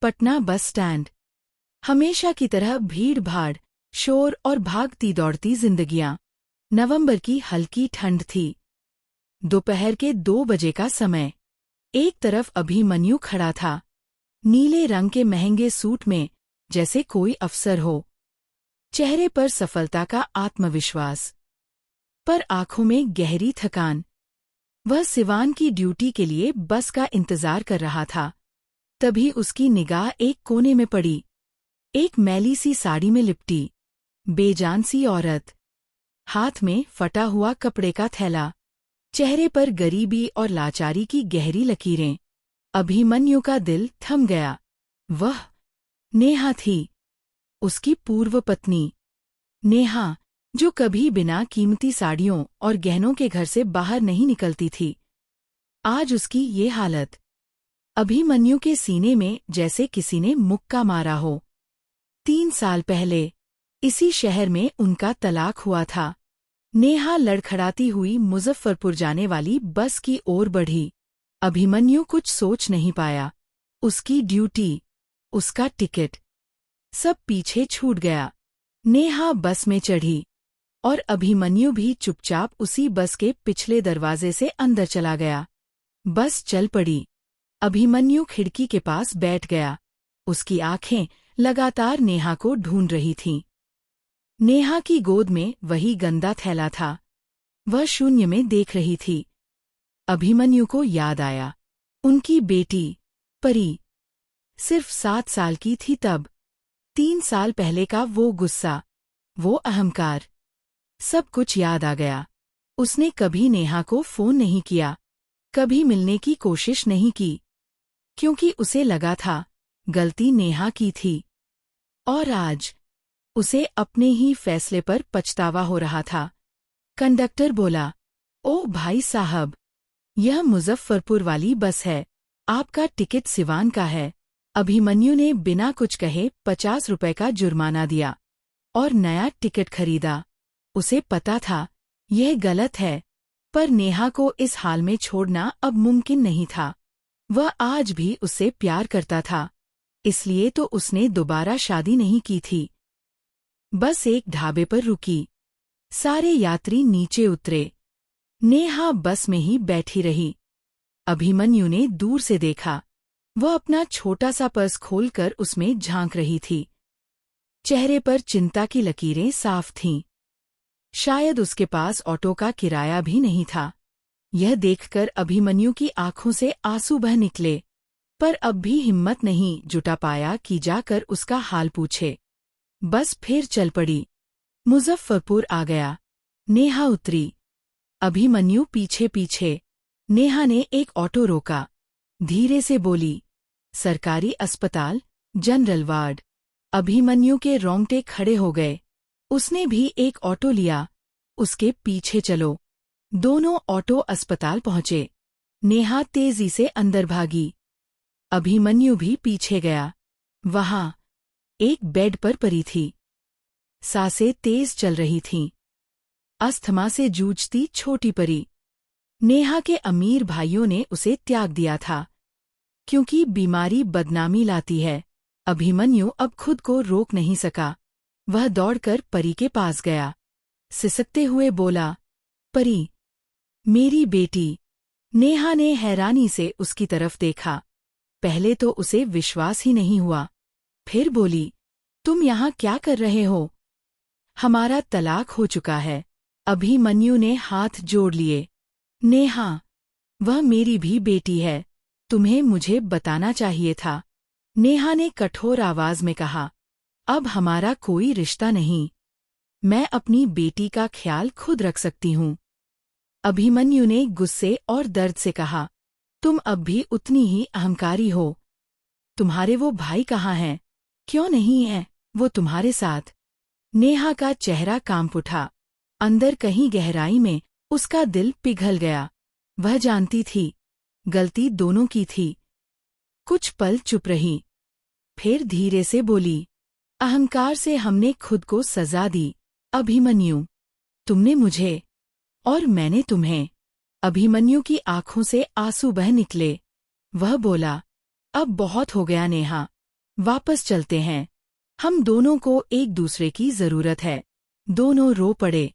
Patna bus stand. हमेशा की तरह भीड़ भाड़, शोर और भागती दौड़ती जिंदगियां। नवंबर की हल्की ठंड थी। दोपहर के 2 बजे का समय। एक तरफ अभिमन्यु खड़ा था, नीले रंग के महंगे सूट में, जैसे कोई अफसर हो। चेहरे पर सफलता का आत्मविश्वास, पर आंखों में गहरी थकान। वह सिवान की ड्यूटी के लिए बस का इंतजार कर रहा था। तभी उसकी निगाह एक कोने में पड़ी। एक मैली सी साड़ी में लिपटी, बेजान सी औरत, हाथ में फटा हुआ कपड़े का थैला, चेहरे पर गरीबी और लाचारी की गहरी लकीरें। अभिमन्यु का दिल थम गया। वह नेहा थी, उसकी पूर्व पत्नी। नेहा, जो कभी बिना कीमती साड़ियों और गहनों के घर से बाहर नहीं निकलती थी। आज उसकी ये हालत। अभिमन्यु के सीने में जैसे किसी ने मुक्का मारा हो। 3 साल पहले इसी शहर में उनका तलाक हुआ था। नेहा लड़खड़ाती हुई मुजफ्फरपुर जाने वाली बस की ओर बढ़ी। अभिमन्यु कुछ सोच नहीं पाया। उसकी ड्यूटी, उसका टिकट, सब पीछे छूट गया। नेहा बस में चढ़ी और अभिमन्यु भी चुपचाप उसी बस के पिछले दरवाजे से अंदर चला गया। बस चल पड़ी। अभिमन्यु खिड़की के पास बैठ गया। उसकी आंखें लगातार नेहा को ढूंढ रही थीं। नेहा की गोद में वही गंदा थैला था। वह शून्य में देख रही थी। अभिमन्यु को याद आया। उनकी बेटी परी सिर्फ 7 साल की थी तब। 3 साल पहले का वो गुस्सा, वो अहंकार, सब कुछ याद आ गया। उसने कभी नेहा को फोन नहीं किया, कभी मिलने की कोशिश नहीं की, क्योंकि उसे लगा था गलती नेहा की थी। और आज उसे अपने ही फैसले पर पछतावा हो रहा था। कंडक्टर बोला, ओ भाई साहब, यह मुजफ्फरपुर वाली बस है, आपका टिकट सिवान का है। अभिमन्यु ने बिना कुछ कहे 50 रुपए का जुर्माना दिया और नया टिकट खरीदा। उसे पता था यह गलत है, पर नेहा को इस हाल में छोड़ना अब मुमकिन नहीं था। वह आज भी उससे प्यार करता था, इसलिए तो उसने दोबारा शादी नहीं की थी। बस एक ढाबे पर रुकी। सारे यात्री नीचे उतरे। नेहा बस में ही बैठी रही। अभिमन्यु ने दूर से देखा। वह अपना छोटा सा पर्स खोलकर उसमें झांक रही थी। चेहरे पर चिंता की लकीरें साफ थीं। शायद उसके पास ऑटो का किराया भी नहीं था। यह देखकर अभिमन्यु की आंखों से आंसू बह निकले, पर अब भी हिम्मत नहीं जुटा पाया कि जाकर उसका हाल पूछे। बस फिर चल पड़ी। मुजफ्फरपुर आ गया। नेहा उतरी। अभिमन्यु पीछे पीछे। नेहा ने एक ऑटो रोका। धीरे से बोली, सरकारी अस्पताल, जनरल वार्ड। अभिमन्यु के रोंगटे खड़े हो गए। उसने भी एक ऑटो लिया। उसके पीछे चलो। दोनों ऑटो अस्पताल पहुंचे। नेहा तेजी से अंदर भागी। अभिमन्यु भी पीछे गया। वहां एक बेड पर पड़ी थी। सांसें तेज चल रही थीं। अस्थमा से जूझती छोटी परी। नेहा के अमीर भाइयों ने उसे त्याग दिया था, क्योंकि बीमारी बदनामी लाती है। अभिमन्यु अब खुद को रोक नहीं सका। वह दौड़कर परी के पास गया। सिसकते हुए बोला, परी, मेरी बेटी। नेहा ने हैरानी से उसकी तरफ देखा। पहले तो उसे विश्वास ही नहीं हुआ। फिर बोली, तुम यहाँ क्या कर रहे हो? हमारा तलाक हो चुका है। अभिमन्यु ने हाथ जोड़ लिए। नेहा, वह मेरी भी बेटी है। तुम्हें मुझे बताना चाहिए था। नेहा ने कठोर आवाज में कहा, अब हमारा कोई रिश्ता नहीं। मैं अपनी बेटी का ख्याल खुद रख सकती हूँ। अभिमन्यु ने गुस्से और दर्द से कहा, तुम अब भी उतनी ही अहंकारी हो। तुम्हारे वो भाई कहाँ हैं? क्यों नहीं है वो तुम्हारे साथ? नेहा का चेहरा कांप उठा। अंदर कहीं गहराई में उसका दिल पिघल गया। वह जानती थी, गलती दोनों की थी। कुछ पल चुप रही, फिर धीरे से बोली, अहंकार से हमने खुद को सजा दी। अभिमन्यु, तुमने मुझे और मैंने तुम्हें। अभिमन्यु की आंखों से आंसू बह निकले। वह बोला, अब बहुत हो गया नेहा। वापस चलते हैं। हम दोनों को एक दूसरे की जरूरत है। दोनों रो पड़े।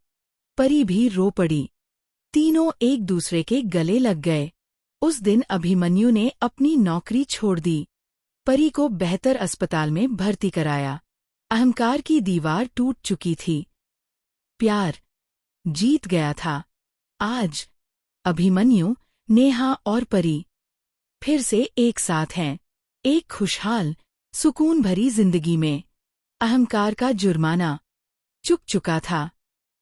परी भी रो पड़ी। तीनों एक दूसरे के गले लग गए। उस दिन अभिमन्यु ने अपनी नौकरी छोड़ दी। परी को बेहतर अस्पताल में भर्ती कराया। अहंकार की दीवार टूट चुकी थी। प्यार जीत गया था। आज अभिमन्यु, नेहा और परी फिर से एक साथ हैं, एक खुशहाल, सुकून भरी जिंदगी में। अहंकार का जुर्माना चुक चुका था।